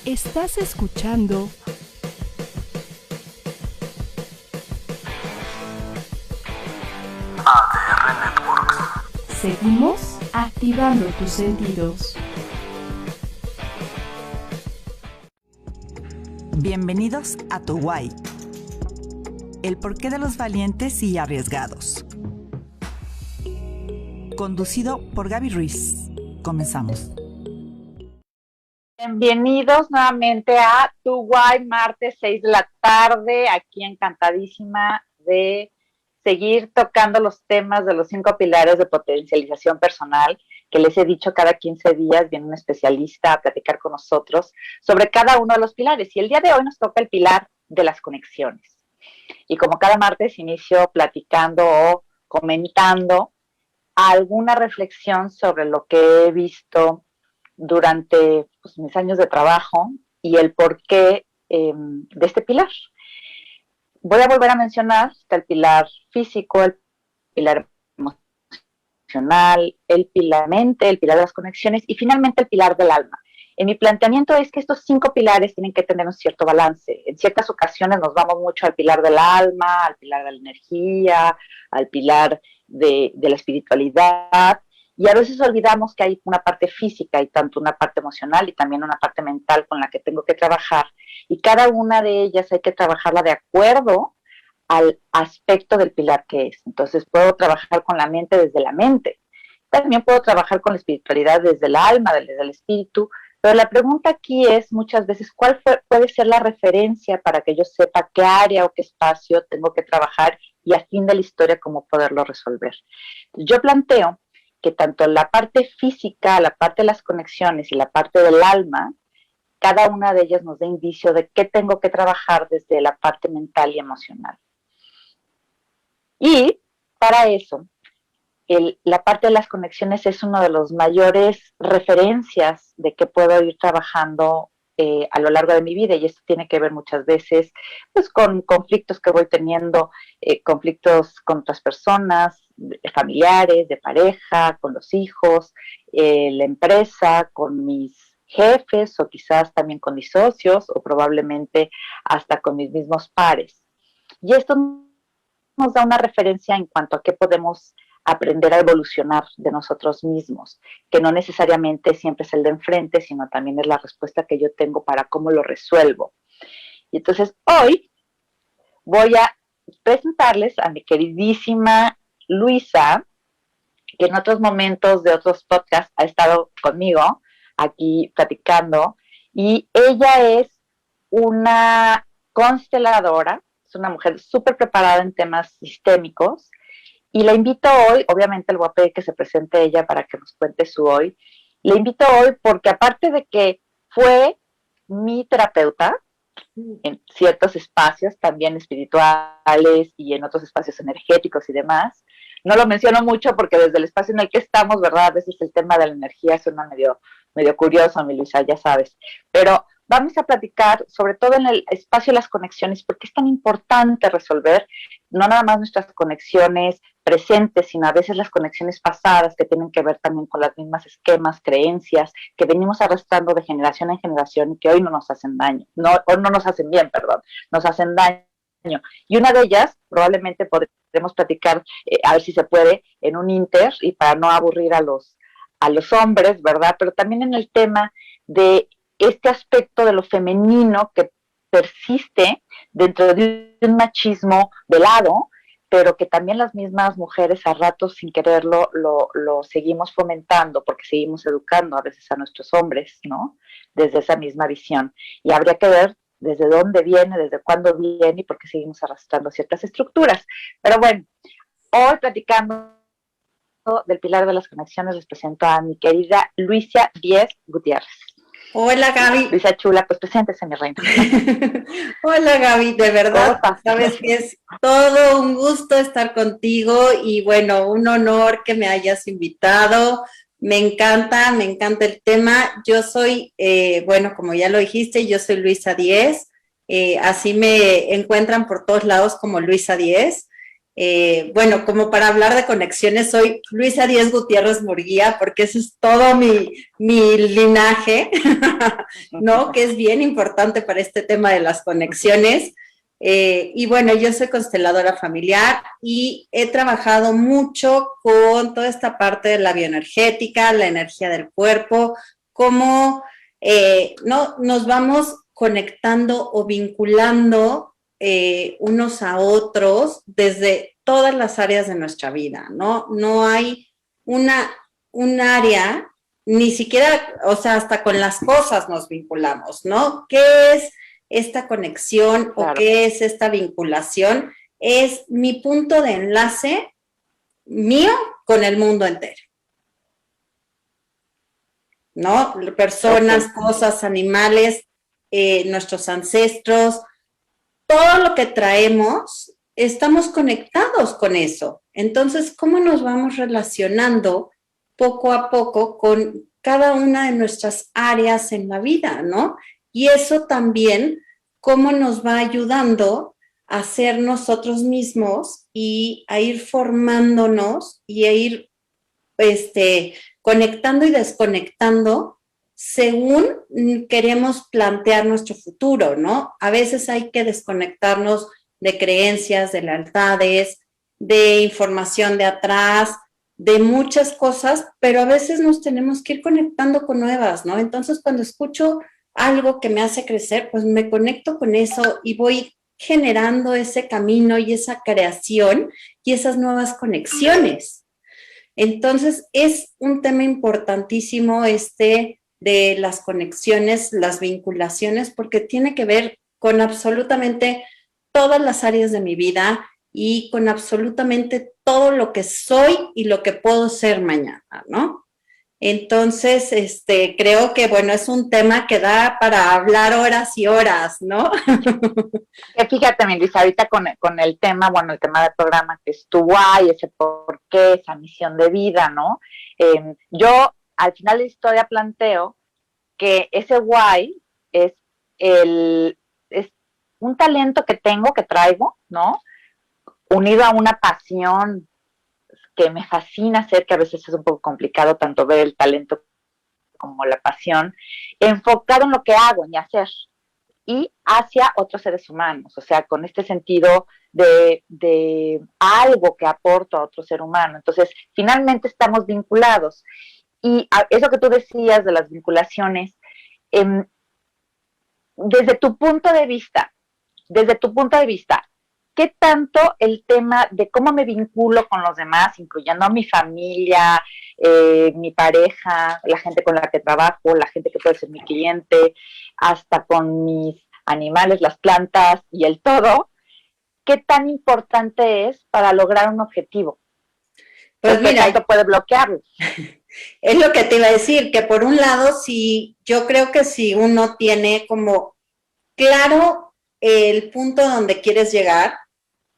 Estás escuchando ADR Networks. Seguimos activando tus sentidos. Bienvenidos a Tu Why, el porqué de los valientes y arriesgados. Conducido por Gaby Ruiz. Comenzamos. Bienvenidos nuevamente a Tu Why, martes 6 de la tarde, aquí encantadísima de seguir tocando los temas de los 5 pilares de potencialización personal, que les he dicho cada 15 días viene un especialista a platicar con nosotros sobre cada uno de los pilares, y el día de hoy nos toca el pilar de las conexiones. Y como cada martes inicio platicando o comentando alguna reflexión sobre lo que he visto durante mis años de trabajo y el porqué de este pilar. Voy a volver a mencionar, está el pilar físico, el pilar emocional, el pilar mente, el pilar de las conexiones y finalmente el pilar del alma. En mi planteamiento es que estos 5 pilares tienen que tener un cierto balance. En ciertas ocasiones nos vamos mucho al pilar del alma, al pilar de la energía, al pilar de la espiritualidad, y a veces olvidamos que hay una parte física y tanto una parte emocional y también una parte mental con la que tengo que trabajar, y cada una de ellas hay que trabajarla de acuerdo al aspecto del pilar que es. Entonces puedo trabajar con la mente desde la mente, también puedo trabajar con la espiritualidad desde el alma, desde el espíritu, pero la pregunta aquí es muchas veces ¿cuál puede ser la referencia para que yo sepa qué área o qué espacio tengo que trabajar y a fin de la historia cómo poderlo resolver? Yo planteo que tanto la parte física, la parte de las conexiones y la parte del alma, cada una de ellas nos da indicio de qué tengo que trabajar desde la parte mental y emocional. Y para eso, la parte de las conexiones es uno de los mayores referencias de qué puedo ir trabajando a lo largo de mi vida, y esto tiene que ver muchas veces pues, con conflictos que voy teniendo, conflictos con otras personas, familiares, de pareja, con los hijos, la empresa, con mis jefes o quizás también con mis socios o probablemente hasta con mis mismos pares. Y esto nos da una referencia en cuanto a qué podemos aprender a evolucionar de nosotros mismos, que no necesariamente siempre es el de enfrente, sino también es la respuesta que yo tengo para cómo lo resuelvo. Y entonces hoy voy a presentarles a mi queridísima Luisa, que en otros momentos de otros podcasts ha estado conmigo aquí platicando, y ella es una consteladora, es una mujer súper preparada en temas sistémicos, y la invito hoy, obviamente le voy a pedir que se presente ella para que nos cuente su hoy. La invito hoy porque aparte de que fue mi terapeuta en ciertos espacios también espirituales y en otros espacios energéticos y demás, no lo menciono mucho porque desde el espacio en el que estamos, ¿verdad? A veces el tema de la energía suena medio curioso, mi Luisa, ya sabes. Pero vamos a platicar, sobre todo en el espacio de las conexiones, porque es tan importante resolver no nada más nuestras conexiones presentes, sino a veces las conexiones pasadas que tienen que ver también con las mismas esquemas, creencias que venimos arrastrando de generación en generación y que hoy no nos hacen daño, o no nos hacen bien, perdón, nos hacen daño. Y una de ellas, probablemente podremos platicar, a ver si se puede, en un inter, y para no aburrir a los hombres, ¿verdad? Pero también en el tema de este aspecto de lo femenino que persiste dentro de un machismo velado, pero que también las mismas mujeres a ratos sin quererlo lo seguimos fomentando porque seguimos educando a veces a nuestros hombres, ¿no? Desde esa misma visión. Y habría que ver desde dónde viene, desde cuándo viene y por qué seguimos arrastrando ciertas estructuras. Pero bueno, hoy platicando del pilar de las conexiones les presento a mi querida Luisa Díez Gutiérrez. Hola Gaby. Luisa chula, pues preséntese, mi reina. Hola Gaby, de verdad, sabes que es todo un gusto estar contigo y bueno, un honor que me hayas invitado. Me encanta el tema. Yo soy, bueno, como ya lo dijiste, yo soy Luisa Díez. Así me encuentran por todos lados como Luisa Díez. bueno, como para hablar de conexiones, soy Luisa Díez Gutiérrez Murguía, porque ese es todo mi linaje, ¿no? Que es bien importante para este tema de las conexiones. Y bueno, yo soy consteladora familiar y he trabajado mucho con toda esta parte de la bioenergética, la energía del cuerpo, cómo no, nos vamos conectando o vinculando unos a otros desde todas las áreas de nuestra vida, ¿no? No hay un área, ni siquiera, o sea, hasta con las cosas nos vinculamos, ¿no? ¿Qué es esta conexión o qué es esta vinculación? Es mi punto de enlace mío con el mundo entero, ¿no? Personas, cosas, animales, nuestros ancestros, todo lo que traemos, estamos conectados con eso. Entonces, ¿cómo nos vamos relacionando poco a poco con cada una de nuestras áreas en la vida, ¿no? Y eso también, cómo nos va ayudando a ser nosotros mismos y a ir formándonos y a ir conectando y desconectando según queremos plantear nuestro futuro, ¿no? A veces hay que desconectarnos de creencias, de lealtades, de información de atrás, de muchas cosas, pero a veces nos tenemos que ir conectando con nuevas, ¿no? Entonces, cuando escucho algo que me hace crecer, pues me conecto con eso y voy generando ese camino y esa creación y esas nuevas conexiones. Entonces, es un tema importantísimo de las conexiones, las vinculaciones, porque tiene que ver con absolutamente todas las áreas de mi vida y con absolutamente todo lo que soy y lo que puedo ser mañana, ¿no? Entonces, creo que, bueno, es un tema que da para hablar horas y horas, ¿no? Fíjate, mi Luisa, ahorita con el tema, bueno, el tema del programa que es tu why, ese por qué, esa misión de vida, ¿no? Yo, al final de la historia, planteo que ese why es un talento que tengo, que traigo, ¿no? Unido a una pasión que me fascina hacer, que a veces es un poco complicado tanto ver el talento como la pasión, enfocado en lo que hago, en hacer, y hacia otros seres humanos, o sea, con este sentido de algo que aporto a otro ser humano. Entonces, finalmente estamos vinculados. Y eso que tú decías de las vinculaciones, desde tu punto de vista, ¿qué tanto el tema de cómo me vinculo con los demás, incluyendo a mi familia, mi pareja, la gente con la que trabajo, la gente que puede ser mi cliente, hasta con mis animales, las plantas y el todo, qué tan importante es para lograr un objetivo? Pues mira, esto puede bloquearlo. Es lo que te iba a decir, que por un lado, sí, yo creo que si uno tiene como claro el punto donde quieres llegar,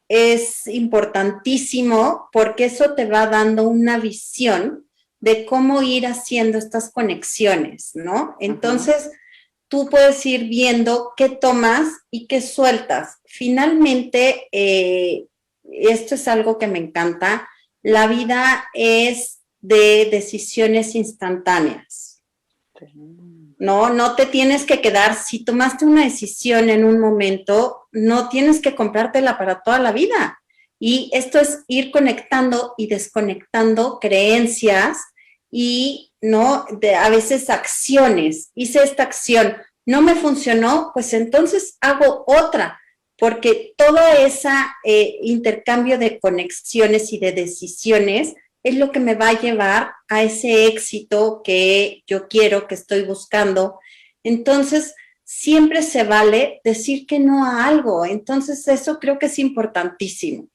es importantísimo porque eso te va dando una visión de cómo ir haciendo estas conexiones, ¿no? Entonces, tú puedes ir viendo qué tomas y qué sueltas. Finalmente, esto es algo que me encanta, la vida es de decisiones instantáneas. No te tienes que quedar, si tomaste una decisión en un momento, no tienes que comprártela para toda la vida. Y esto es ir conectando y desconectando creencias y a veces acciones. Hice esta acción, no me funcionó, pues entonces hago otra, porque todo ese intercambio de conexiones y de decisiones es lo que me va a llevar a ese éxito que yo quiero, que estoy buscando. Entonces, siempre se vale decir que no a algo. Entonces, eso creo que es importantísimo.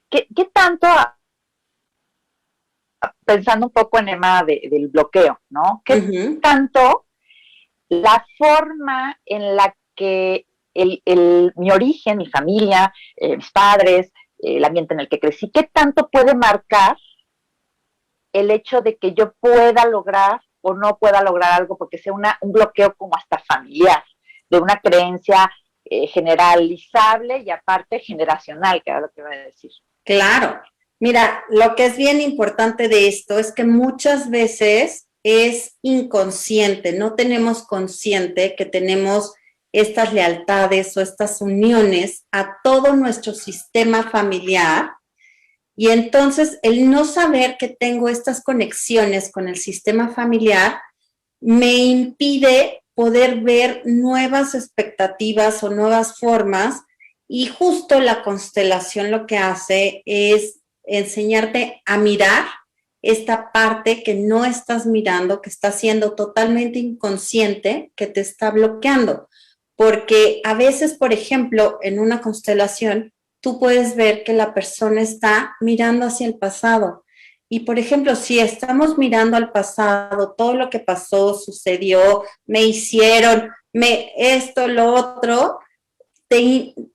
¿Qué tanto, pensando un poco en el tema del bloqueo, ¿no? ¿Qué tanto la forma en la que mi origen, mi familia, mis padres, el ambiente en el que crecí, qué tanto puede marcar el hecho de que yo pueda lograr o no pueda lograr algo porque sea un bloqueo como hasta familiar, de una creencia generalizable y aparte generacional, que era lo que iba a decir. Claro. Mira, lo que es bien importante de esto es que muchas veces es inconsciente, no tenemos consciente que tenemos estas lealtades o estas uniones a todo nuestro sistema familiar. Y entonces el no saber que tengo estas conexiones con el sistema familiar me impide poder ver nuevas expectativas o nuevas formas, y justo la constelación lo que hace es enseñarte a mirar esta parte que no estás mirando, que está siendo totalmente inconsciente, que te está bloqueando. Porque a veces, por ejemplo, en una constelación, tú puedes ver que la persona está mirando hacia el pasado. Y, por ejemplo, si estamos mirando al pasado, todo lo que pasó, sucedió, me hicieron, esto, lo otro,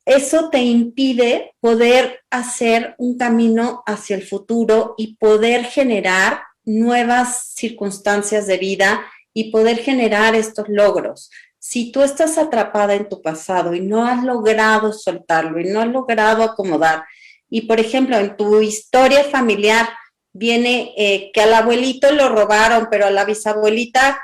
eso te impide poder hacer un camino hacia el futuro y poder generar nuevas circunstancias de vida y poder generar estos logros. Si tú estás atrapada en tu pasado y no has logrado soltarlo y no has logrado acomodar, y por ejemplo en tu historia familiar viene que al abuelito lo robaron, pero a la bisabuelita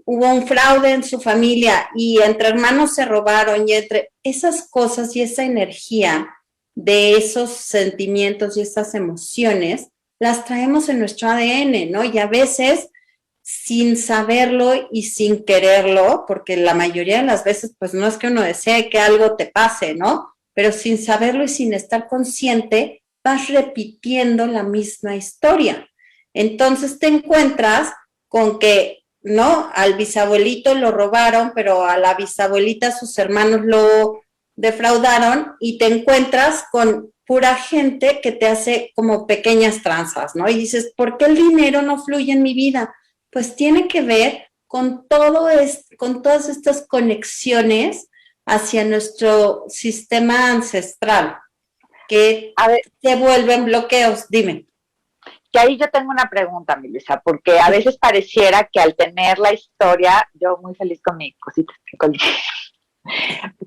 hubo un fraude en su familia y entre hermanos se robaron, y entre esas cosas y esa energía de esos sentimientos y esas emociones, las traemos en nuestro ADN, ¿no? Y a veces sin saberlo y sin quererlo, porque la mayoría de las veces pues no es que uno desee que algo te pase, ¿no? Pero sin saberlo y sin estar consciente, vas repitiendo la misma historia. Entonces te encuentras con que, ¿no? Al bisabuelito lo robaron, pero a la bisabuelita sus hermanos lo defraudaron, y te encuentras con pura gente que te hace como pequeñas tranzas, ¿no? Y dices, ¿por qué el dinero no fluye en mi vida? Pues tiene que ver con con todas estas conexiones hacia nuestro sistema ancestral, que se vuelven bloqueos. Dime. Que ahí yo tengo una pregunta, Melissa, porque a veces pareciera que al tener la historia, yo muy feliz con mi cosita,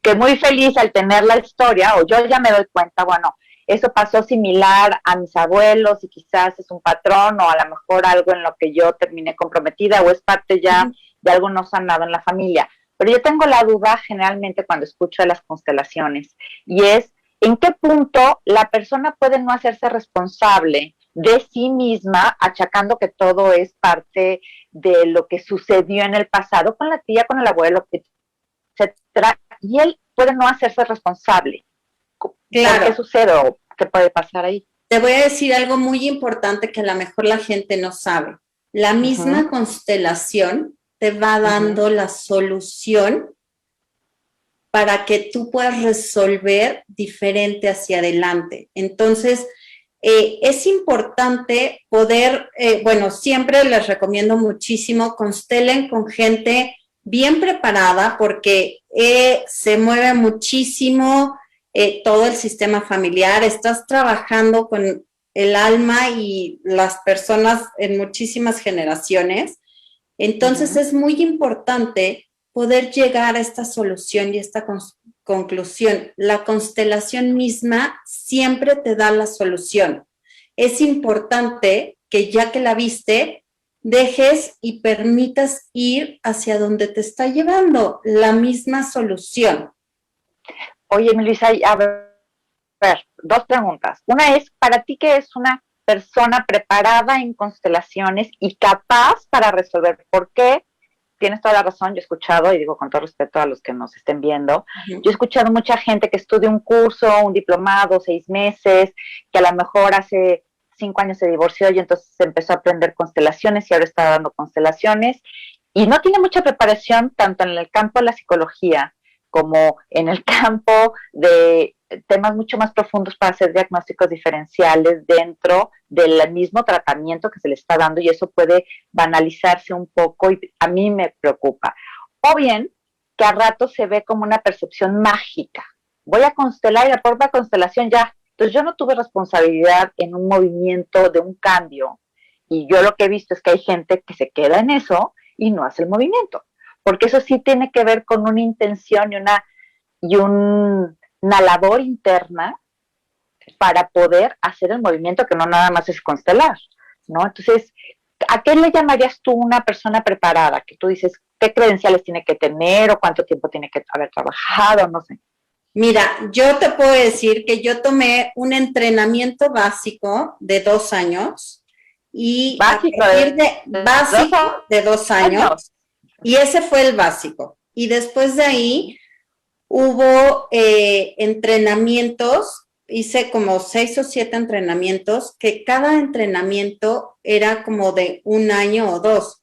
que muy feliz al tener la historia, o yo ya me doy cuenta, bueno, eso pasó similar a mis abuelos y quizás es un patrón o a lo mejor algo en lo que yo terminé comprometida o es parte ya de algo no sanado en la familia. Pero yo tengo la duda generalmente cuando escucho de las constelaciones, y es ¿en qué punto la persona puede no hacerse responsable de sí misma, achacando que todo es parte de lo que sucedió en el pasado con la tía, con el abuelo, etcétera, y él puede no hacerse responsable? Claro. ¿Qué sucede o qué puede pasar ahí? Te voy a decir algo muy importante que a lo mejor la gente no sabe. La misma constelación te va dando la solución para que tú puedas resolver diferente hacia adelante. Entonces, es importante poder, bueno, siempre les recomiendo muchísimo, constelen con gente bien preparada, porque se mueve muchísimo todo el sistema familiar. Estás trabajando con el alma y las personas en muchísimas generaciones. Entonces es muy importante poder llegar a esta solución y esta conclusión. La constelación misma siempre te da la solución. Es importante que ya que la viste, dejes y permitas ir hacia donde te está llevando la misma solución. Oye, Melissa, a ver, dos preguntas. Una es, ¿para ti qué es una persona preparada en constelaciones y capaz para resolver? ¿Por qué? Tienes toda la razón, yo he escuchado, y digo con todo respeto a los que nos estén viendo, yo he escuchado mucha gente que estudia un curso, un diplomado, 6 meses, que a lo mejor hace 5 años se divorció y entonces empezó a aprender constelaciones y ahora está dando constelaciones, y no tiene mucha preparación tanto en el campo de la psicología como en el campo de temas mucho más profundos para hacer diagnósticos diferenciales dentro del mismo tratamiento que se le está dando, y eso puede banalizarse un poco y a mí me preocupa. O bien que a rato se ve como una percepción mágica. Voy a constelar y la propia constelación ya. Entonces yo no tuve responsabilidad en un movimiento de un cambio, y yo lo que he visto es que hay gente que se queda en eso y no hace el movimiento, porque eso sí tiene que ver con una intención y una una labor interna para poder hacer el movimiento que no nada más es constelar, ¿no? Entonces, ¿a qué le llamarías tú una persona preparada? Que tú dices, ¿qué credenciales tiene que tener o cuánto tiempo tiene que haber trabajado? No sé. Mira, yo te puedo decir que yo tomé un entrenamiento básico de 2 años y básico de 2 años y ese fue el básico. Y después de ahí hubo entrenamientos, hice como 6 o 7 entrenamientos, que cada entrenamiento era como de 1 año o 2.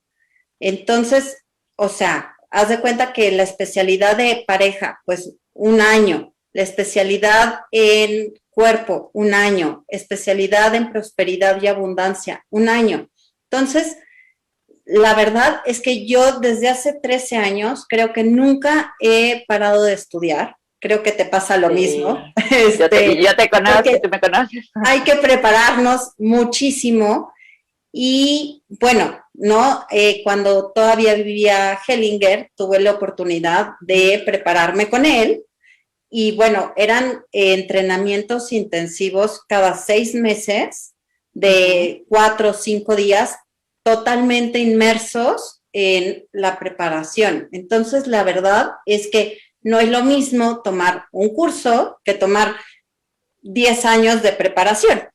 Entonces, o sea, haz de cuenta que la especialidad de pareja, pues 1 año, la especialidad en cuerpo, 1 año, especialidad en prosperidad y abundancia, 1 año. Entonces, la verdad es que yo desde hace 13 años creo que nunca he parado de estudiar. Creo que te pasa lo mismo. Yo te conozco y tú me conoces. Hay que prepararnos muchísimo. Y bueno, ¿no? Cuando todavía vivía Hellinger, tuve la oportunidad de prepararme con él. Y bueno, eran entrenamientos intensivos cada 6 meses, de 4 o 5 días, totalmente inmersos en la preparación. Entonces, la verdad es que no es lo mismo tomar un curso que tomar 10 años de preparación.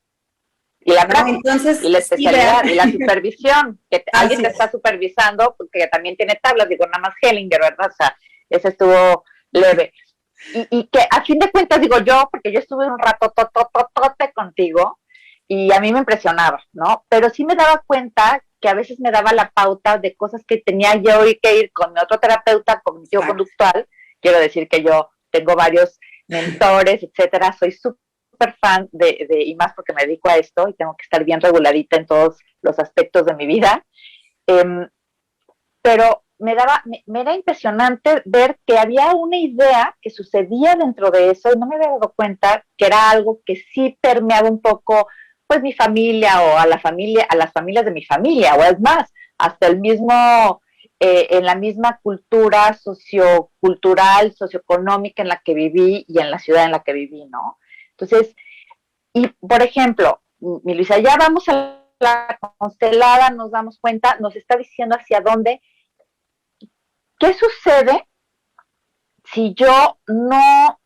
Y la práctica, entonces, y la especialidad, y la supervisión, que alguien te está supervisando, porque también tiene tablas, digo, nada más Hellinger, ¿verdad? O sea, ese estuvo leve. Y que a fin de cuentas, digo yo, porque yo estuve un rato totototote contigo, y a mí me impresionaba, ¿no? Pero sí me daba cuenta que a veces me daba la pauta de cosas que tenía yo que ir con mi otro terapeuta cognitivo-conductual. Quiero decir que yo tengo varios mentores, etcétera, soy súper fan y más porque me dedico a esto y tengo que estar bien reguladita en todos los aspectos de mi vida, pero me era impresionante ver que había una idea que sucedía dentro de eso y no me había dado cuenta que era algo que sí permeaba un poco, pues, mi familia o a las familias de mi familia, o es más, hasta el mismo... en la misma cultura sociocultural, socioeconómica en la que viví y en la ciudad en la que viví, ¿no? Entonces, y por ejemplo, mi Luisa, ya vamos a la constelada, nos damos cuenta, nos está diciendo hacia dónde. ¿Qué sucede si yo no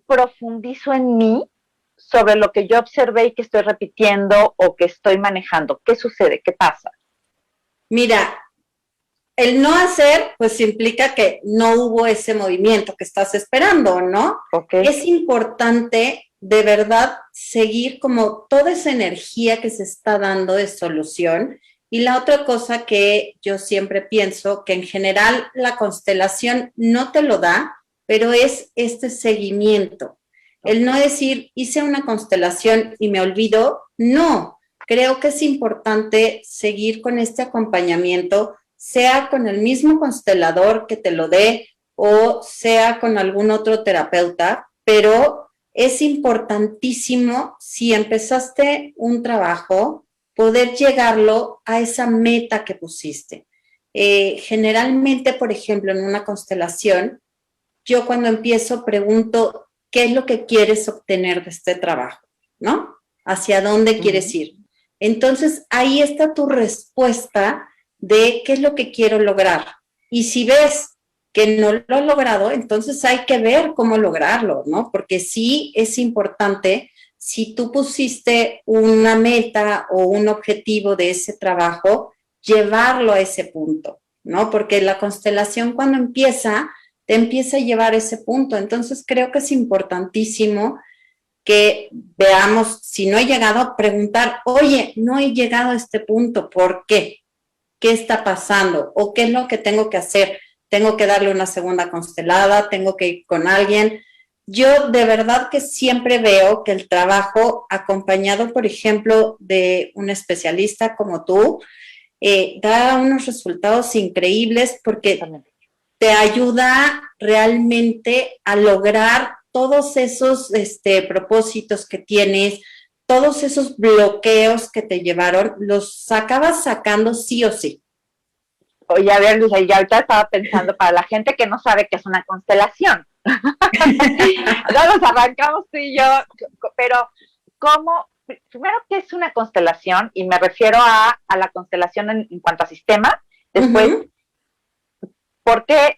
profundizo en mí sobre lo que yo observé y que estoy repitiendo o que estoy manejando? ¿Qué sucede? ¿Qué pasa? Mira, el no hacer, pues implica que no hubo ese movimiento que estás esperando, ¿no? Okay. Es importante, de verdad, seguir como toda esa energía que se está dando de solución. Y la otra cosa que yo siempre pienso, que en general la constelación no te lo da, pero es este seguimiento. El no decir, hice una constelación y me olvido, no. Creo que es importante seguir con este acompañamiento, sea con el mismo constelador que te lo dé o sea con algún otro terapeuta, pero es importantísimo, si empezaste un trabajo, poder llegarlo a esa meta que pusiste. Generalmente, por ejemplo, en una constelación, yo cuando empiezo pregunto, ¿qué es lo que quieres obtener de este trabajo? ¿No? ¿Hacia dónde quieres ir? Entonces, ahí está tu respuesta de qué es lo que quiero lograr. Y si ves que no lo has logrado, entonces hay que ver cómo lograrlo, ¿no? Porque sí es importante, si tú pusiste una meta o un objetivo de ese trabajo, llevarlo a ese punto, ¿no? Porque la constelación cuando empieza, te empieza a llevar a ese punto. Entonces creo que es importantísimo que veamos, si no he llegado, a preguntar, oye, no he llegado a este punto, ¿por qué? ¿Qué está pasando? ¿O qué es lo que tengo que hacer? ¿Tengo que darle una segunda constelada? ¿Tengo que ir con alguien? Yo de verdad que siempre veo que el trabajo acompañado, por ejemplo, de un especialista como tú, da unos resultados increíbles porque te ayuda realmente a lograr todos esos propósitos que tienes, todos esos bloqueos que te llevaron, los acabas sacando sí o sí. Oye, a ver, Luisa, ya ahorita estaba pensando, para la gente que no sabe qué es una constelación, no nos arrancamos tú y yo, pero ¿cómo? Primero, ¿qué es una constelación? Y me refiero a la constelación en cuanto a sistema. Después, ¿por qué?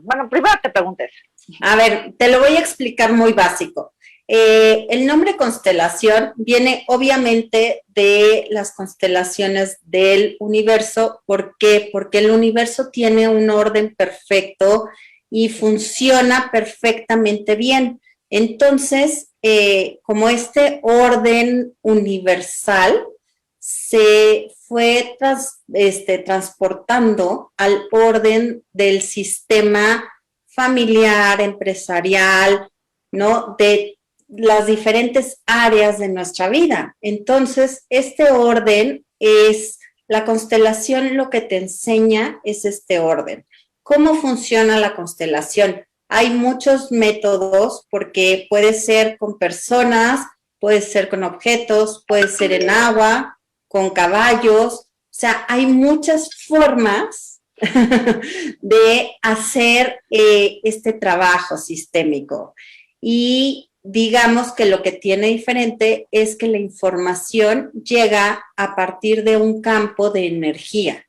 Bueno, primero te preguntes. A ver, te lo voy a explicar muy básico. El nombre constelación viene obviamente de las constelaciones del universo. ¿Por qué? Porque el universo tiene un orden perfecto y funciona perfectamente bien. Entonces, como este orden universal se fue transportando al orden del sistema familiar, empresarial, ¿no? De las diferentes áreas de nuestra vida. Entonces, este orden es, la constelación lo que te enseña es este orden. ¿Cómo funciona la constelación? Hay muchos métodos porque puede ser con personas, puede ser con objetos, puede ser en agua, con caballos. O sea, hay muchas formas de hacer este trabajo sistémico. Y digamos que lo que tiene diferente es que la información llega a partir de un campo de energía.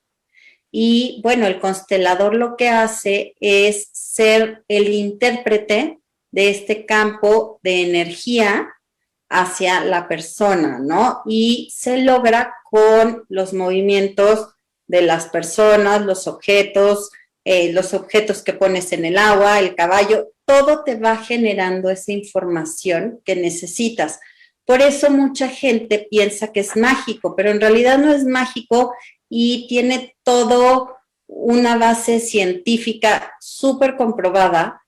Y bueno, el constelador lo que hace es ser el intérprete de este campo de energía hacia la persona, ¿no? Y se logra con los movimientos de las personas, los objetos que pones en el agua, el caballo, todo te va generando esa información que necesitas. Por eso mucha gente piensa que es mágico, pero en realidad no es mágico y tiene todo una base científica súper comprobada,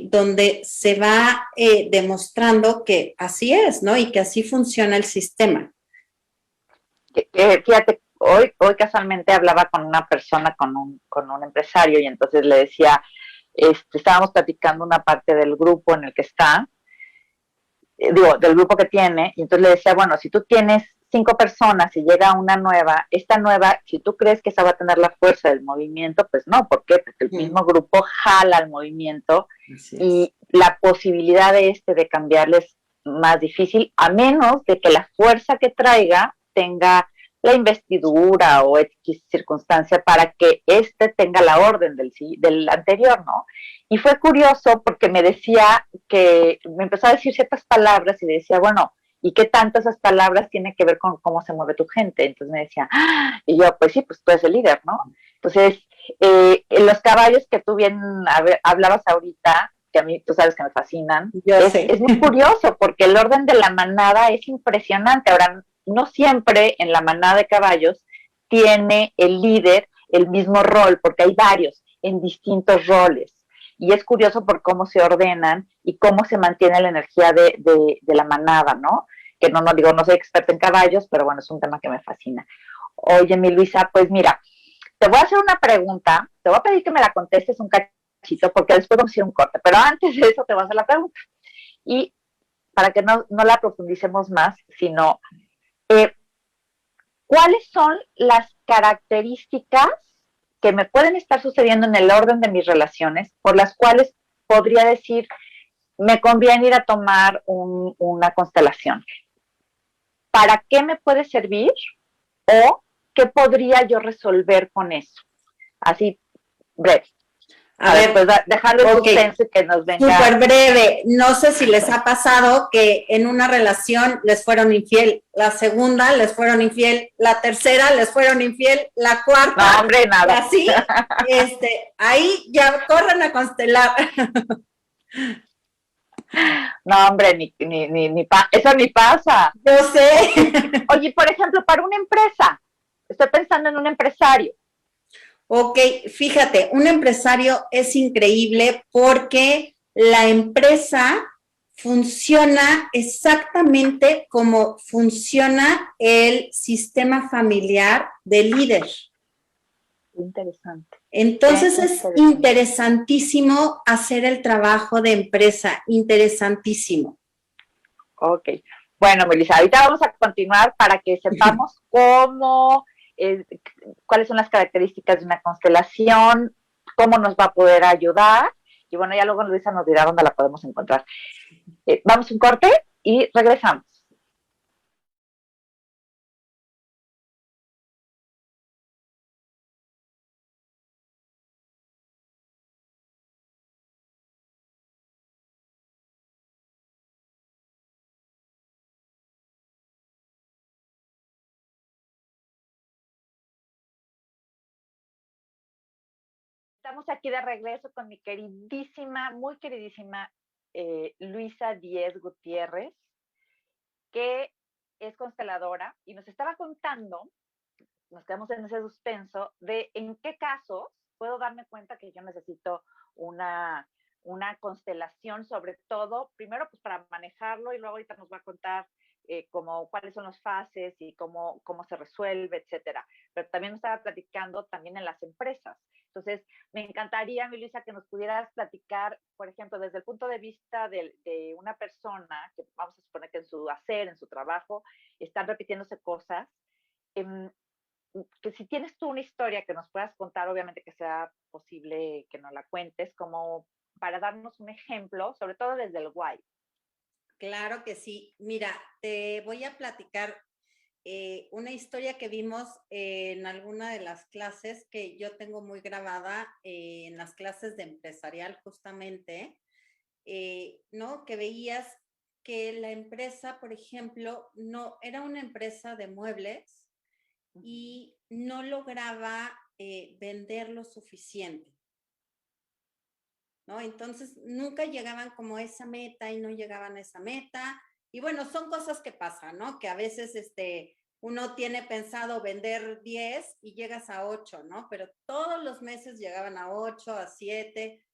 donde se va demostrando que así es, ¿no? Y que así funciona el sistema. Fíjate, hoy casualmente hablaba con una persona, con un empresario, y entonces le decía, estábamos platicando una parte del grupo en el que está, del grupo que tiene, y entonces le decía, bueno, si tú tienes 5 personas y llega una nueva, esta nueva, si tú crees que esa va a tener la fuerza del movimiento, pues no, ¿por qué? Porque el mismo grupo jala al movimiento y la posibilidad de cambiarle es más difícil, a menos de que la fuerza que traiga tenga la investidura o X circunstancia para que tenga la orden del anterior, ¿no? Y fue curioso porque me empezó a decir ciertas palabras y decía, bueno, ¿y qué tanto esas palabras tienen que ver con cómo se mueve tu gente? Entonces me decía, y yo, pues sí, pues tú eres el líder, ¿no? Entonces, los caballos que tú bien hablabas ahorita, que a mí tú sabes que me fascinan, es muy curioso porque el orden de la manada es impresionante. Ahora, no siempre en la manada de caballos tiene el líder el mismo rol, porque hay varios en distintos roles. Y es curioso por cómo se ordenan y cómo se mantiene la energía de la manada, ¿no? Que no soy experta en caballos, pero bueno, es un tema que me fascina. Oye, mi Luisa, pues mira, te voy a hacer una pregunta, te voy a pedir que me la contestes un cachito, porque después vamos a ir un corte, pero antes de eso te voy a hacer la pregunta. Y para que no la profundicemos más, sino, ¿cuáles son las características que me pueden estar sucediendo en el orden de mis relaciones, por las cuales podría decir, me conviene ir a tomar una constelación? ¿Para qué me puede servir? ¿O qué podría yo resolver con eso? Así, breve. A ver, pues dejarlo en suspenso y que nos venga. Súper breve. No sé si les ha pasado que en una relación les fueron infiel, la segunda les fueron infiel, la tercera les fueron infiel, la cuarta. No, hombre, nada. Así, ahí ya corren a constelar. No, hombre, eso ni pasa. Yo sé. Oye, por ejemplo, para una empresa, estoy pensando en un empresario. Ok, fíjate, un empresario es increíble porque la empresa funciona exactamente como funciona el sistema familiar del líder. Interesante. Entonces es interesantísimo hacer el trabajo de empresa, interesantísimo. Ok, bueno, Melissa, ahorita vamos a continuar para que sepamos cómo cuáles son las características de una constelación, cómo nos va a poder ayudar. Y bueno, ya luego Luisa nos dirá dónde la podemos encontrar. Vamos a un corte y regresamos. Estamos aquí de regreso con mi queridísima, muy queridísima Luisa Díez Gutiérrez, que es consteladora y nos estaba contando, nos quedamos en ese suspenso, de en qué casos puedo darme cuenta que yo necesito una constelación, sobre todo, primero pues para manejarlo y luego ahorita nos va a contar cuáles son las fases y cómo se resuelve, etcétera. Pero también nos estaba platicando también en las empresas. Entonces, me encantaría, mi Luisa, que nos pudieras platicar, por ejemplo, desde el punto de vista de una persona, que vamos a suponer que en su hacer, en su trabajo, están repitiéndose cosas, que si tienes tú una historia que nos puedas contar, obviamente que sea posible que nos la cuentes, como para darnos un ejemplo, sobre todo desde el why. Claro que sí. Mira, te voy a platicar una historia que vimos en alguna de las clases que yo tengo muy grabada en las clases de empresarial justamente, ¿no? Que veías que la empresa, por ejemplo, no era una empresa de muebles y no lograba vender lo suficiente, ¿no? Entonces, nunca llegaban como a esa meta y no llegaban a esa meta. Y bueno, son cosas que pasan, ¿no? Que a veces uno tiene pensado vender 10 y llegas a 8, ¿no? Pero todos los meses llegaban a 8, a 7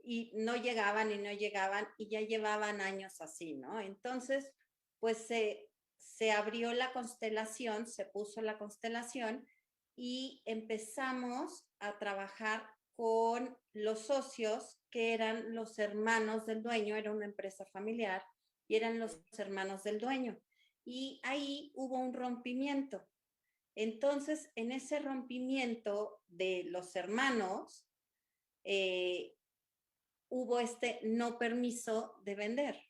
y no llegaban y no llegaban y ya llevaban años así, ¿no? Entonces, pues se abrió la constelación, se puso la constelación y empezamos a trabajar con los socios que eran los hermanos del dueño, era una empresa familiar y eran los hermanos del dueño. Y ahí hubo un rompimiento. Entonces, en ese rompimiento de los hermanos, hubo no permiso de vender,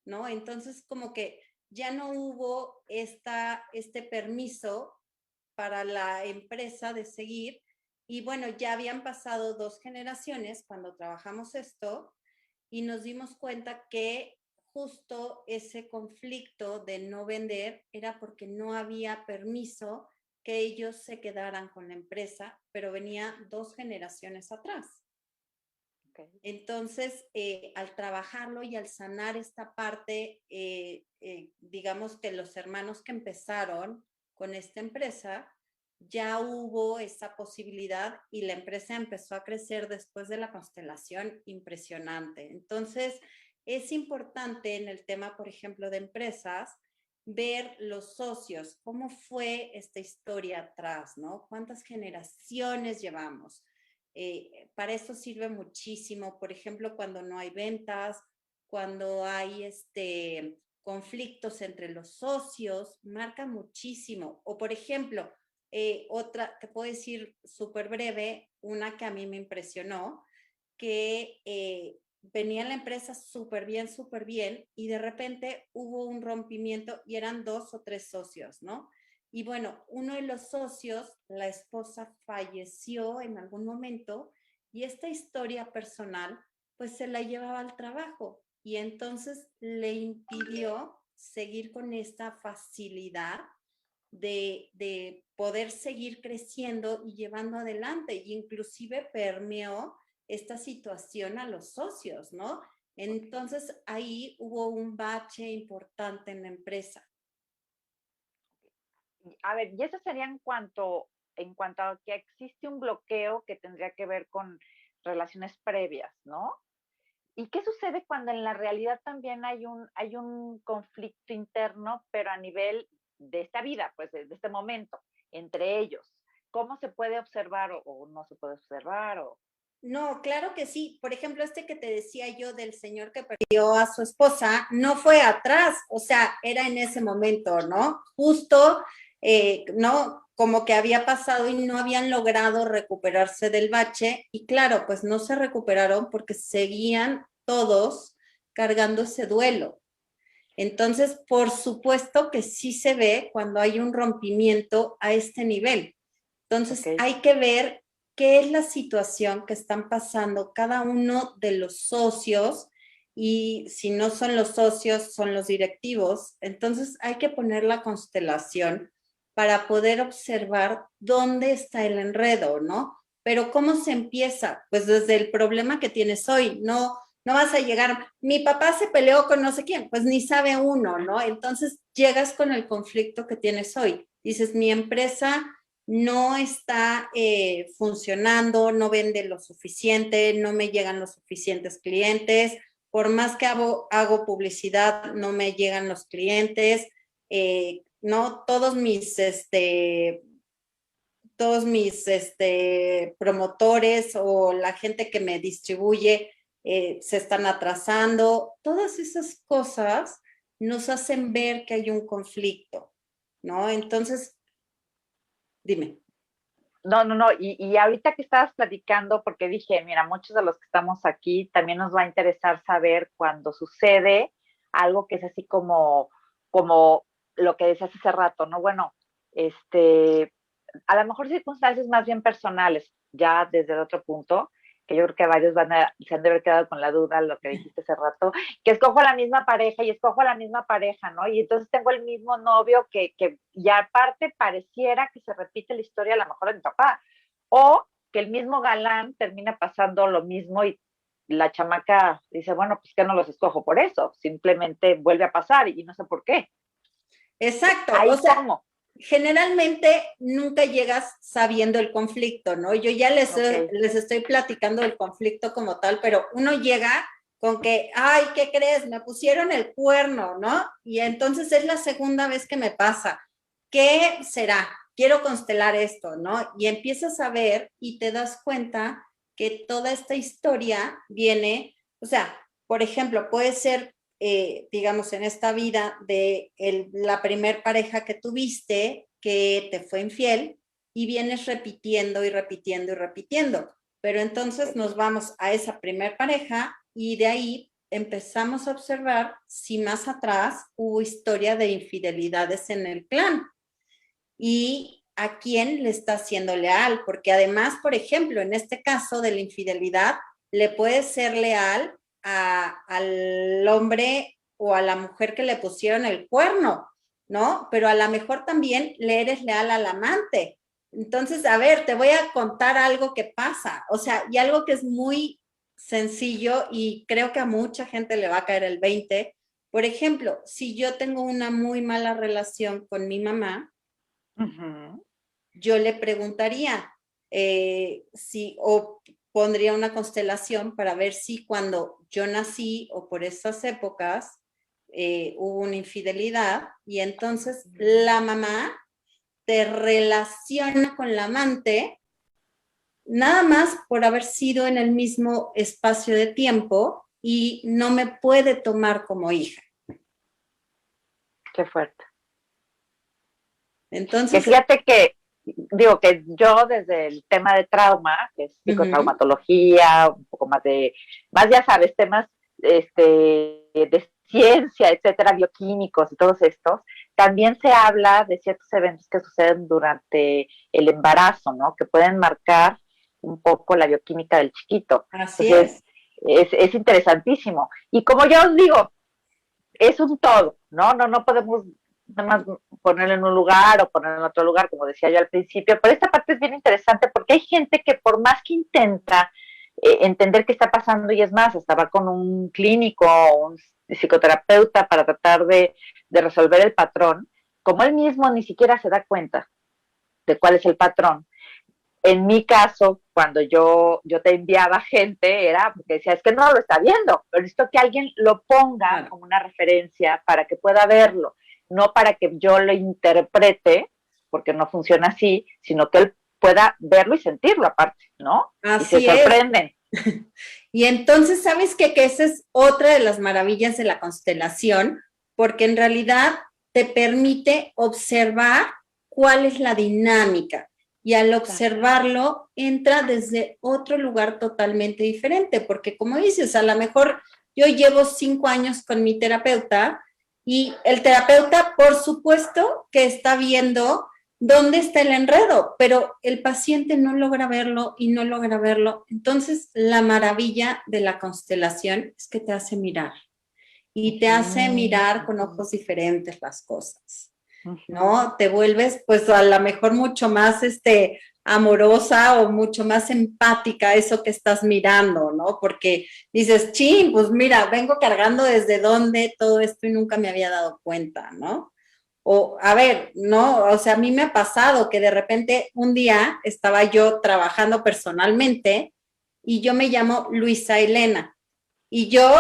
¿no? Entonces, como que ya no hubo este permiso para la empresa de seguir. Y bueno, ya habían pasado 2 generaciones cuando trabajamos esto y nos dimos cuenta que justo ese conflicto de no vender era porque no había permiso que ellos se quedaran con la empresa, pero venía 2 generaciones atrás. Okay. Entonces, al trabajarlo y al sanar esta parte, digamos que los hermanos que empezaron con esta empresa, ya hubo esa posibilidad y la empresa empezó a crecer después de la constelación impresionante. Entonces, es importante en el tema, por ejemplo, de empresas, ver los socios, cómo fue esta historia atrás, ¿no? ¿Cuántas generaciones llevamos? Para eso sirve muchísimo, por ejemplo, cuando no hay ventas, cuando hay conflictos entre los socios, marca muchísimo. O, por ejemplo, otra, te puedo decir súper breve, una que a mí me impresionó, que venía la empresa súper bien, y de repente hubo un rompimiento y eran 2 o 3 socios, ¿no? Y bueno, uno de los socios, la esposa falleció en algún momento y esta historia personal, pues se la llevaba al trabajo y entonces le impidió seguir con esta facilidad de poder seguir creciendo y llevando adelante, y inclusive permeó esta situación a los socios, ¿no? Entonces ahí hubo un bache importante en la empresa. A ver, y eso sería en cuanto a que existe un bloqueo que tendría que ver con relaciones previas, ¿no? ¿Y qué sucede cuando en la realidad también hay un conflicto interno, pero a nivel de esta vida, pues de este momento, entre ellos? ¿Cómo se puede observar o no se puede observar? No, claro que sí. Por ejemplo, que te decía yo del señor que perdió a su esposa, no fue atrás, o sea, era en ese momento, ¿no? Justo, ¿no? como que había pasado y no habían logrado recuperarse del bache. Y claro, pues no se recuperaron porque seguían todos cargando ese duelo. Entonces, por supuesto que sí se ve cuando hay un rompimiento a este nivel. Entonces, hay que ver qué es la situación que están pasando cada uno de los socios, y si no son los socios, son los directivos. Entonces, hay que poner la constelación para poder observar dónde está el enredo, ¿no? Pero ¿cómo se empieza? Pues desde el problema que tienes hoy. No vas a llegar, mi papá se peleó con no sé quién, pues ni sabe uno, ¿no? Entonces llegas con el conflicto que tienes hoy. Dices, mi empresa no está funcionando, no vende lo suficiente, no me llegan los suficientes clientes, por más que hago publicidad, no me llegan los clientes, no, todos mis promotores o la gente que me distribuye se están atrasando. Todas esas cosas nos hacen ver que hay un conflicto, ¿no? Entonces, dime. No, y ahorita que estabas platicando, porque dije, mira, muchos de los que estamos aquí también nos va a interesar saber cuando sucede algo que es así como lo que decías hace rato, ¿no? Bueno, a lo mejor circunstancias más bien personales, ya desde el otro punto, que yo creo que varios se han de haber quedado con la duda, lo que dijiste hace rato, que escojo la misma pareja y escojo la misma pareja, ¿no? Y entonces tengo el mismo novio y aparte pareciera que se repite la historia a lo mejor de mi papá, o que el mismo galán termina pasando lo mismo y la chamaca dice, bueno, pues que no los escojo por eso, simplemente vuelve a pasar y no sé por qué. Exacto. Ahí, o sea, ¿cómo? Generalmente nunca llegas sabiendo el conflicto, ¿no? Yo ya les estoy platicando del conflicto como tal, pero uno llega con que, ay, ¿qué crees? Me pusieron el cuerno, ¿no? Y entonces es la segunda vez que me pasa. ¿Qué será? Quiero constelar esto, ¿no? Y empiezas a ver y te das cuenta que toda esta historia viene, o sea, por ejemplo, puede ser digamos, en esta vida de la primer pareja que tuviste que te fue infiel y vienes repitiendo y repitiendo y repitiendo. Pero entonces nos vamos a esa primer pareja y de ahí empezamos a observar si más atrás hubo historia de infidelidades en el clan y a quién le está siendo leal, porque además, por ejemplo, en este caso de la infidelidad, le puede ser leal al hombre o a la mujer que le pusieron el cuerno, ¿no? Pero a lo mejor también le eres leal al amante. Entonces, a ver, te voy a contar algo que pasa, o sea, y algo que es muy sencillo y creo que a mucha gente le va a caer el 20. Por ejemplo, si yo tengo una muy mala relación con mi mamá, yo le preguntaría o pondría una constelación para ver si cuando yo nací o por esas épocas hubo una infidelidad y entonces la mamá te relaciona con la amante nada más por haber sido en el mismo espacio de tiempo y no me puede tomar como hija. Qué fuerte. Entonces, que fíjate que digo que yo desde el tema de trauma, que es psicotraumatología, un poco más ya sabes, temas de ciencia, etcétera, bioquímicos y todos estos, también se habla de ciertos eventos que suceden durante el embarazo, ¿no? Que pueden marcar un poco la bioquímica del chiquito. Así Entonces, es interesantísimo. Y como yo os digo, es un todo, ¿no? No podemos nada más ponerlo en un lugar o ponerlo en otro lugar, como decía yo al principio, pero esta parte es bien interesante porque hay gente que por más que intenta entender qué está pasando, y es más, hasta va con un clínico o un psicoterapeuta para tratar de resolver el patrón, como él mismo ni siquiera se da cuenta de cuál es el patrón. En mi caso, cuando yo te enviaba gente, era porque decía, es que no lo está viendo, pero necesito que alguien lo ponga como una referencia para que pueda verlo, no para que yo lo interprete, porque no funciona así, sino que él pueda verlo y sentirlo aparte, ¿no? Así y se sorprenden. Y entonces, ¿sabes qué? Que esa es otra de las maravillas de la constelación, porque en realidad te permite observar cuál es la dinámica. Y al observarlo, entra desde otro lugar totalmente diferente, porque como dices, a lo mejor yo llevo 5 años con mi terapeuta y el terapeuta, por supuesto, que está viendo dónde está el enredo, pero el paciente no logra verlo y no logra verlo. Entonces, la maravilla de la constelación es que te hace mirar y te hace mirar con ojos diferentes las cosas. ¿No? Te vuelves, pues, a lo mejor mucho más amorosa o mucho más empática a eso que estás mirando, ¿no? Porque dices, chin, pues mira, vengo cargando desde dónde todo esto y nunca me había dado cuenta, ¿no? O, a ver, ¿no? O sea, a mí me ha pasado que de repente un día estaba yo trabajando personalmente y yo me llamo Luisa Elena y yo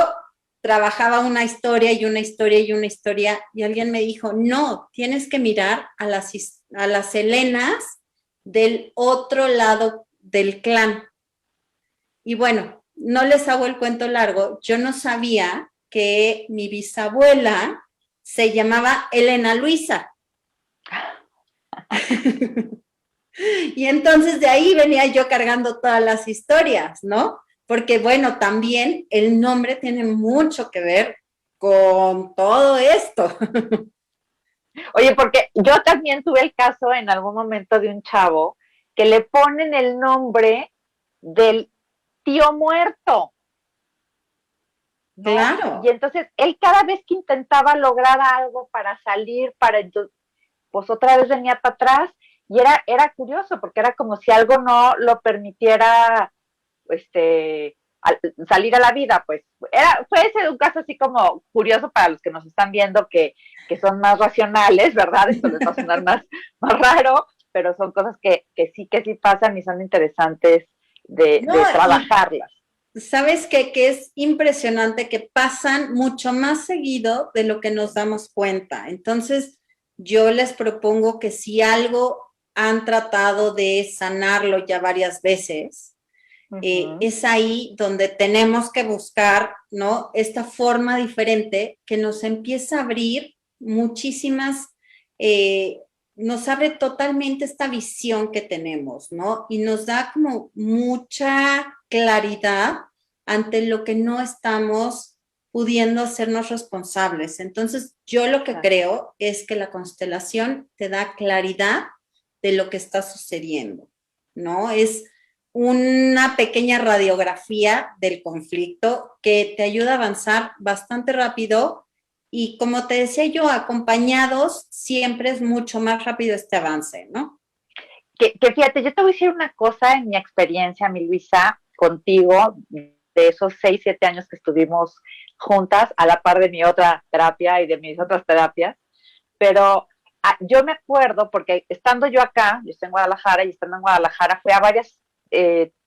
trabajaba una historia y una historia y una historia y alguien me dijo, no, tienes que mirar a las Helenas del otro lado del clan. Y bueno, no les hago el cuento largo, yo no sabía que mi bisabuela se llamaba Elena Luisa. Y entonces de ahí venía yo cargando todas las historias, ¿no? Porque bueno, también el nombre tiene mucho que ver con todo esto. Oye, porque yo también tuve el caso en algún momento de un chavo que le ponen el nombre del tío muerto, ¿no? Claro. Y entonces él cada vez que intentaba lograr algo para salir, pues otra vez venía para atrás y era curioso porque era como si algo no lo permitiera salir a la vida, pues fue ese un caso así como curioso para los que nos están viendo que son más racionales, ¿verdad? Esto les va a sonar más raro, pero son cosas que sí pasan y son interesantes de trabajarlas. ¿Sabes qué? Que es impresionante que pasan mucho más seguido de lo que nos damos cuenta. Entonces, yo les propongo que si algo han tratado de sanarlo ya varias veces, es ahí donde tenemos que buscar, ¿no? Esta forma diferente que nos empieza a abrir muchísimas, nos abre totalmente esta visión que tenemos, ¿no? Y nos da como mucha claridad ante lo que no estamos pudiendo hacernos responsables. Entonces, yo lo que creo es que la constelación te da claridad de lo que está sucediendo, ¿no? Es una pequeña radiografía del conflicto que te ayuda a avanzar bastante rápido y como te decía yo, acompañados siempre es mucho más rápido este avance, ¿no? Que fíjate, yo te voy a decir una cosa en mi experiencia, mi Luisa, contigo, de esos 6, 7 años que estuvimos juntas a la par de mi otra terapia y de mis otras terapias, pero yo me acuerdo porque estando yo acá, yo estoy en Guadalajara y estando en Guadalajara fui a varias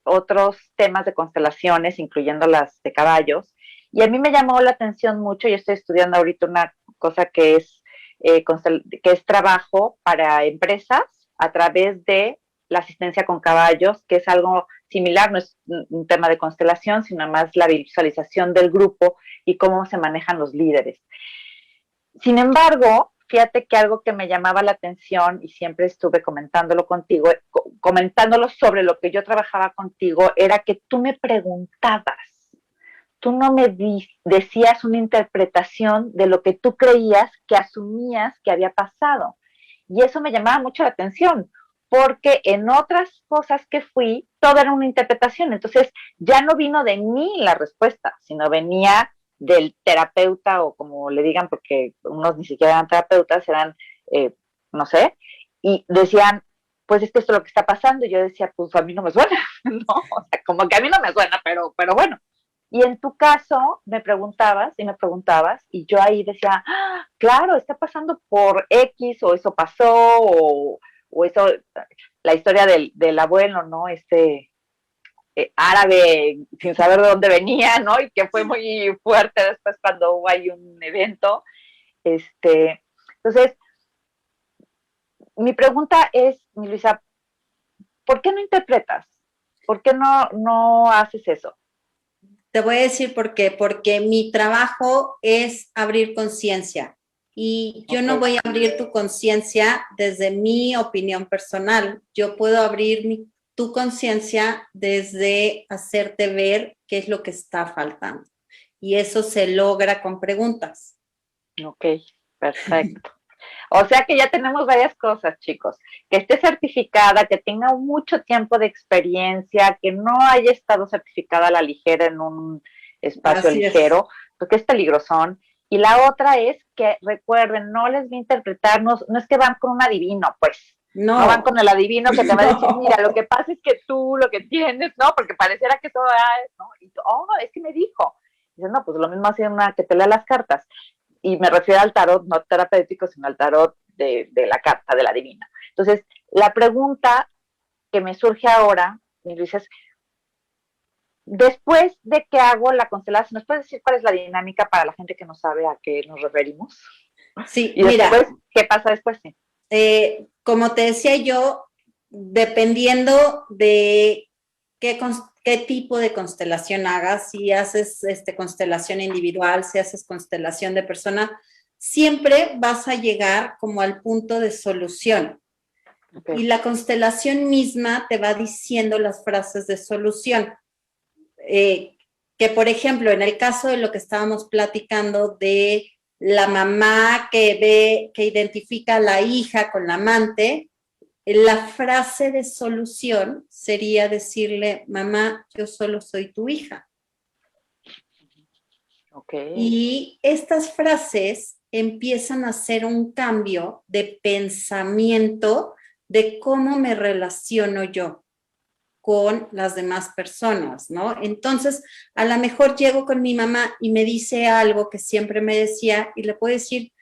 otros temas de constelaciones, incluyendo las de caballos, y a mí me llamó la atención mucho. Yo estoy estudiando ahorita una cosa que es trabajo para empresas a través de la asistencia con caballos, que es algo similar, no es un tema de constelación, sino más la visualización del grupo y cómo se manejan los líderes. Sin embargo, fíjate que algo que me llamaba la atención y siempre estuve comentándolo contigo, comentándolo sobre lo que yo trabajaba contigo, era que tú me preguntabas, tú no me decías una interpretación de lo que tú creías que asumías que había pasado. Y eso me llamaba mucho la atención, porque en otras cosas que fui, todo era una interpretación. Entonces, ya no vino de mí la respuesta, sino venía del terapeuta o como le digan, porque unos ni siquiera eran terapeutas, eran, no sé, y decían, pues es que esto es lo que está pasando, y yo decía, pues a mí no me suena, ¿no? O sea, como que a mí no me suena, pero bueno. Y en tu caso me preguntabas, y yo ahí decía, claro, está pasando por X, o eso pasó, o eso, la historia del abuelo, ¿no? Árabe sin saber de dónde venía, ¿no? Y que fue muy fuerte después cuando hubo ahí un evento. Entonces, mi pregunta es, mi Luisa, ¿por qué no interpretas? ¿Por qué no haces eso? Te voy a decir por qué. Porque mi trabajo es abrir conciencia. Y yo no voy a abrir tu conciencia desde mi opinión personal. Yo puedo abrir tu conciencia desde hacerte ver qué es lo que está faltando. Y eso se logra con preguntas. Ok, perfecto. O sea que ya tenemos varias cosas, chicos. Que esté certificada, que tenga mucho tiempo de experiencia, que no haya estado certificada a la ligera en un espacio ligero, porque es peligrosón. Y la otra es que recuerden, no les va a interpretar, no es que van con un adivino, pues. No van con el adivino que te va a decir, mira, lo que pasa es que tú lo que tienes, ¿no? Porque pareciera que todo es, ¿no? Y tú, es que me dijo. Dices, no, pues lo mismo hace una que te lea las cartas. Y me refiero al tarot, no terapéutico, sino al tarot de la carta, de la divina. Entonces, la pregunta que me surge ahora, mi Luis, es, después de que hago la constelación, ¿nos puedes decir cuál es la dinámica para la gente que no sabe a qué nos referimos? Sí, y después, mira, ¿qué pasa después? Sí. Como te decía yo, dependiendo de qué tipo de constelación hagas, si haces constelación individual, si haces constelación de persona, siempre vas a llegar como al punto de solución. Okay. Y la constelación misma te va diciendo las frases de solución. Que, por ejemplo, en el caso de lo que estábamos platicando de la mamá que identifica a la hija con la amante, la frase de solución sería decirle, mamá, yo solo soy tu hija. Okay. Y estas frases empiezan a hacer un cambio de pensamiento de cómo me relaciono yo con las demás personas, ¿no? Entonces, a lo mejor llego con mi mamá y me dice algo que siempre me decía y le puedo decir,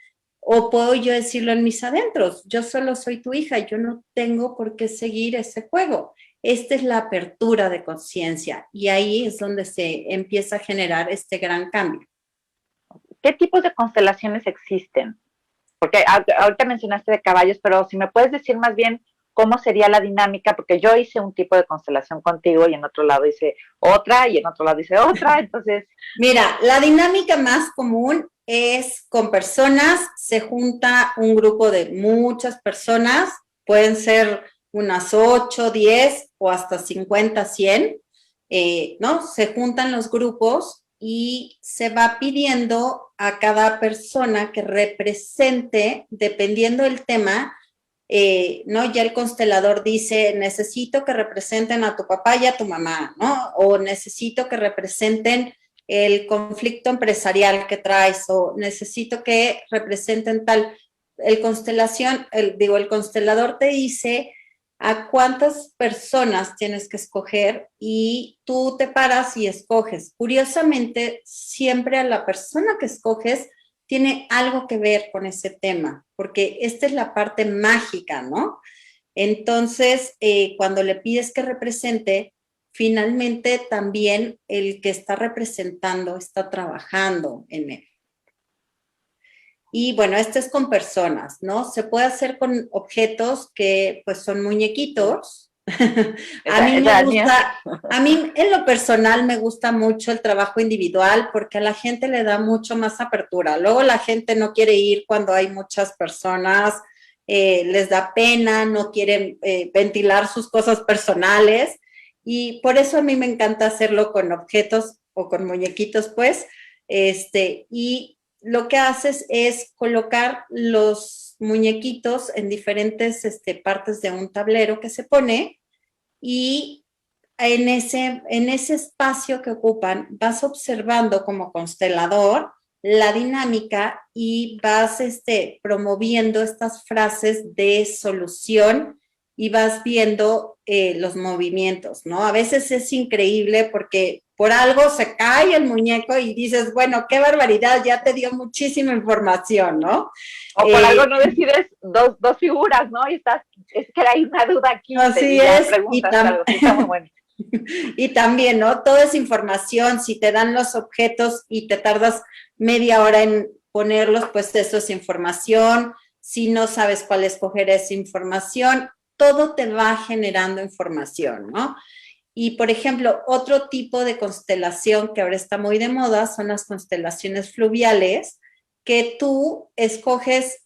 o puedo yo decirlo en mis adentros, yo solo soy tu hija, yo no tengo por qué seguir ese juego. Esta es la apertura de conciencia y ahí es donde se empieza a generar este gran cambio. ¿Qué tipos de constelaciones existen? Porque ahorita mencionaste de caballos, pero si me puedes decir más bien cómo sería la dinámica, porque yo hice un tipo de constelación contigo y en otro lado hice otra y en otro lado hice otra, entonces... Mira, la dinámica más común es con personas, se junta un grupo de muchas personas, pueden ser unas 8, 10 o hasta 50, 100, ¿no? Se juntan los grupos y se va pidiendo a cada persona que represente, dependiendo del tema, ¿no? Ya el constelador dice, necesito que representen a tu papá y a tu mamá, ¿no? O necesito que representen el conflicto empresarial que traes, o necesito que representen tal. El constelador te dice a cuántas personas tienes que escoger y tú te paras y escoges. Curiosamente, siempre a la persona que escoges tiene algo que ver con ese tema, porque esta es la parte mágica, ¿no? Entonces, cuando le pides que represente, finalmente también el que está representando está trabajando en él. Y bueno, esto es con personas, ¿no? Se puede hacer con objetos que pues son muñequitos. A mí en lo personal me gusta mucho el trabajo individual porque a la gente le da mucho más apertura. Luego la gente no quiere ir cuando hay muchas personas, les da pena, no quieren ventilar sus cosas personales y por eso a mí me encanta hacerlo con objetos o con muñequitos, pues, y lo que haces es colocar los muñequitos en diferentes partes de un tablero que se pone y en ese espacio que ocupan vas observando como constelador la dinámica y vas promoviendo estas frases de solución y vas viendo los movimientos, ¿no? A veces es increíble porque por algo se cae el muñeco y dices, bueno, qué barbaridad, ya te dio muchísima información, ¿no? O por algo no decides dos figuras, ¿no? Y es que hay una duda aquí. Así es. Está muy bueno. Y también, ¿no? Toda esa información, si te dan los objetos y te tardas media hora en ponerlos, pues eso es información. Si no sabes cuál escoger esa información, todo te va generando información, ¿no? Y, por ejemplo, otro tipo de constelación que ahora está muy de moda son las constelaciones fluviales, que tú escoges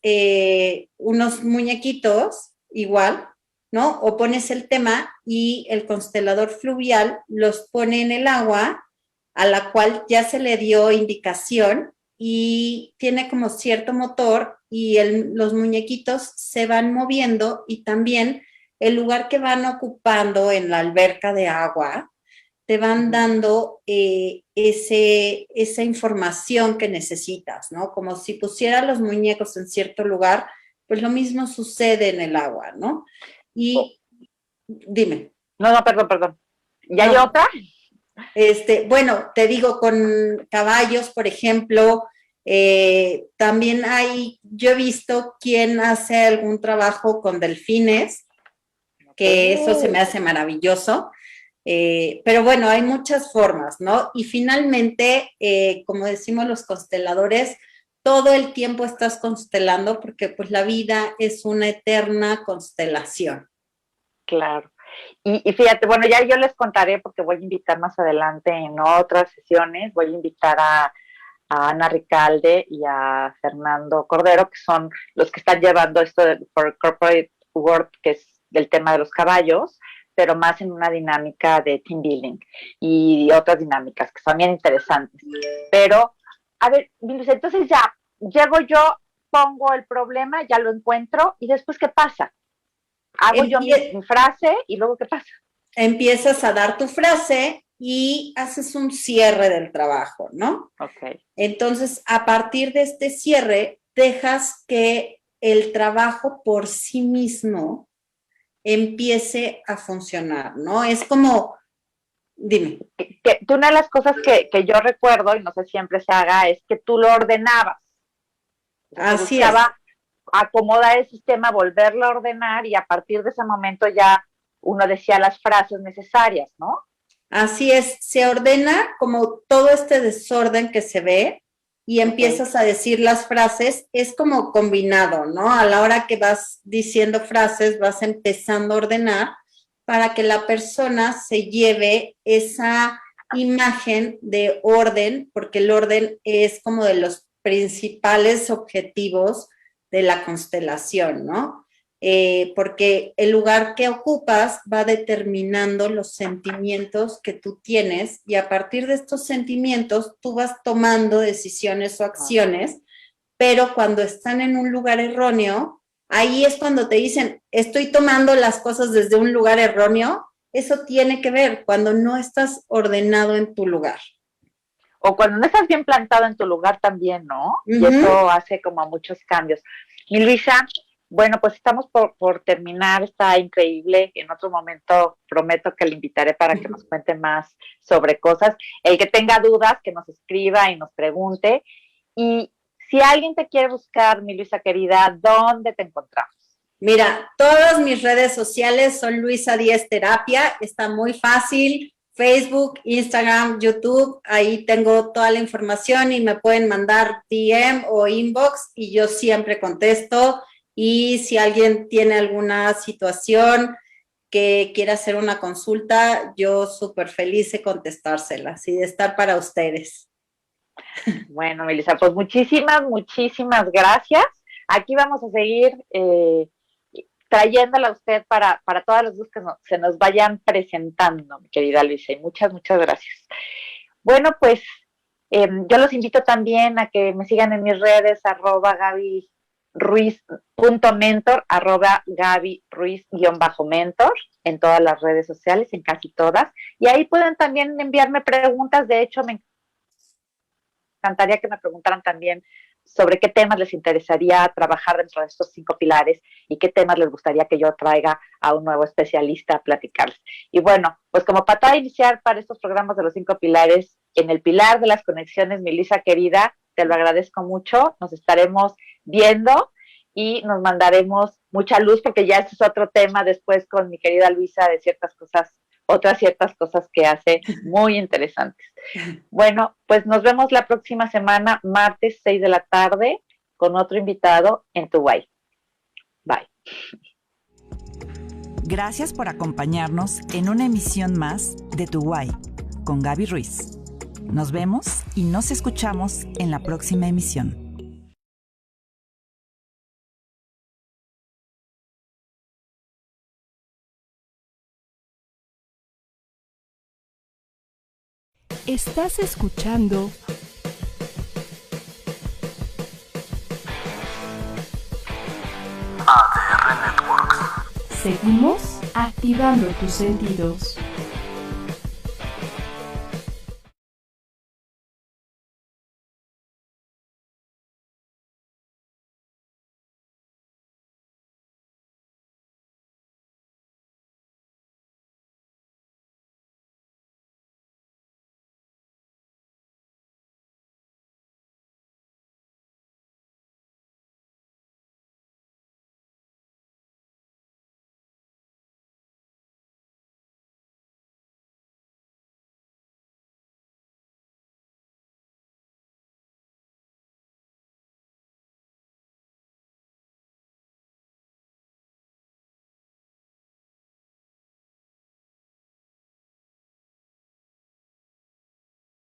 unos muñequitos igual, ¿no? O pones el tema y el constelador fluvial los pone en el agua, a la cual ya se le dio indicación y tiene como cierto motor y los muñequitos se van moviendo y también el lugar que van ocupando en la alberca de agua te van dando esa información que necesitas, ¿no? Como si pusieras los muñecos en cierto lugar, pues lo mismo sucede en el agua, ¿no? Y dime. No, perdón. ¿Y hay otra? Bueno, te digo, con caballos, por ejemplo, también yo he visto quien hace algún trabajo con delfines, que eso se me hace maravilloso. Pero bueno, hay muchas formas, ¿no? Y finalmente, como decimos los consteladores, todo el tiempo estás constelando porque pues la vida es una eterna constelación. Claro. Y fíjate, bueno, ya yo les contaré porque voy a invitar más adelante en otras sesiones, voy a invitar a Ana Ricalde y a Fernando Cordero, que son los que están llevando esto por Corporate World, que es del tema de los caballos, pero más en una dinámica de team building y otras dinámicas que son bien interesantes. Pero, a ver, entonces ya, llego yo, pongo el problema, ya lo encuentro, y después, ¿qué pasa? Hago yo mi frase, y luego, ¿qué pasa? Empiezas a dar tu frase y haces un cierre del trabajo, ¿no? Ok. Entonces, a partir de este cierre, dejas que el trabajo por sí mismo empiece a funcionar, ¿no? Es como, dime. Que una de las cosas que yo recuerdo, y no sé si siempre se haga, es que tú lo ordenabas. Así es. Acomodar el sistema, volverlo a ordenar, y a partir de ese momento ya uno decía las frases necesarias, ¿no? Así es, se ordena como todo este desorden que se ve y empiezas a decir las frases, es como combinado, ¿no? A la hora que vas diciendo frases, vas empezando a ordenar para que la persona se lleve esa imagen de orden, porque el orden es como de los principales objetivos de la constelación, ¿no? Porque el lugar que ocupas va determinando los sentimientos que tú tienes y a partir de estos sentimientos tú vas tomando decisiones o acciones, pero cuando están en un lugar erróneo, ahí es cuando te dicen, estoy tomando las cosas desde un lugar erróneo. Eso tiene que ver cuando no estás ordenado en tu lugar. O cuando no estás bien plantado en tu lugar también, ¿no? Y eso hace como muchos cambios. Mi Luisa, bueno, pues estamos por terminar, está increíble. En otro momento prometo que le invitaré para que nos cuente más sobre cosas. El que tenga dudas, que nos escriba y nos pregunte. Y si alguien te quiere buscar, mi Luisa querida, ¿dónde te encontramos? Mira, todas mis redes sociales son Luisa Díez Terapia, está muy fácil. Facebook, Instagram, YouTube, ahí tengo toda la información y me pueden mandar DM o inbox y yo siempre contesto. Y si alguien tiene alguna situación que quiera hacer una consulta, yo súper feliz de contestárselas y de estar para ustedes. Bueno, Melissa, pues muchísimas gracias. Aquí vamos a seguir trayéndola a usted para todas las dudas que se nos vayan presentando, mi querida Luisa, y muchas gracias. Bueno, pues yo los invito también a que me sigan en mis redes, @gabyruiz.mentor, @gabyruiz_mentor, en todas las redes sociales, en casi todas, y ahí pueden también enviarme preguntas. De hecho, me encantaría que me preguntaran también sobre qué temas les interesaría trabajar dentro de estos 5 pilares y qué temas les gustaría que yo traiga a un nuevo especialista a platicarles. Y bueno, pues como patada inicial para estos programas de los 5 pilares, en el pilar de las conexiones, mi Luisa querida, te lo agradezco mucho, nos estaremos viendo y nos mandaremos mucha luz, porque ya este es otro tema después con mi querida Luisa de otras ciertas cosas que hace muy interesantes. Bueno, pues nos vemos la próxima semana, martes 6 de la tarde, con otro invitado en Tu Guay. Bye. Gracias por acompañarnos en una emisión más de Tu Guay con Gaby Ruiz. Nos vemos y nos escuchamos en la próxima emisión. Estás escuchando ADR Networks. Seguimos activando tus sentidos.